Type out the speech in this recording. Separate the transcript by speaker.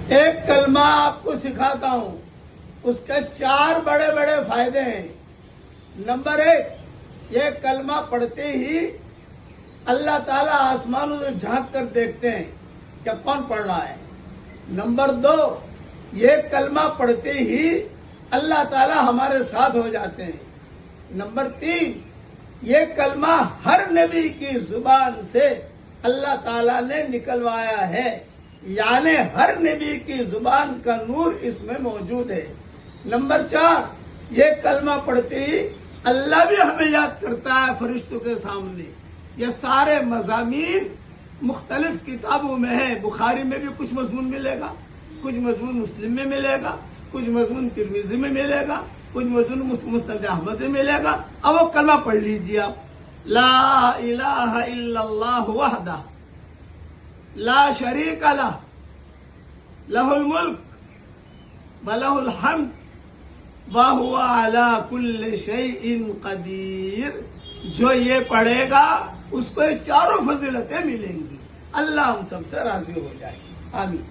Speaker 1: ایک کلمہ آپ کو سکھاتا ہوں، اس کے 4 بڑے بڑے فائدے ہیں۔ نمبر 1، یہ کلمہ پڑھتے ہی اللہ تعالیٰ آسمانوں سے جھانک کر دیکھتے ہیں کہ کون پڑھ رہا ہے۔ نمبر 2، یہ کلمہ پڑھتے ہی اللہ تعالیٰ ہمارے ساتھ ہو جاتے ہیں۔ نمبر 3، یہ کلمہ ہر نبی کی زبان سے اللہ تعالیٰ نے نکلوایا ہے، یعنی ہر نبی کی زبان کا نور اس میں موجود ہے۔ نمبر 4، یہ کلمہ پڑھتے ہی اللہ بھی ہمیں یاد کرتا ہے فرشتوں کے سامنے۔ یہ سارے مضامین مختلف کتابوں میں ہیں، بخاری میں بھی کچھ مضمون ملے گا، کچھ مضمون مسلم میں ملے گا، کچھ مضمون ترمذی میں ملے گا، کچھ مضمون مسند احمد میں ملے گا۔ اب وہ کلمہ پڑھ لیجیے آپ، لا الہ الا اللہ وحدہ لا شریک لہ لہ الملک ولہ الحمد وہو علی کل شیء قدیر۔ جو یہ پڑھے گا اس کو یہ 4 فضیلتیں ملیں گی۔ اللہ ہم سب سے راضی ہو جائے، آمین۔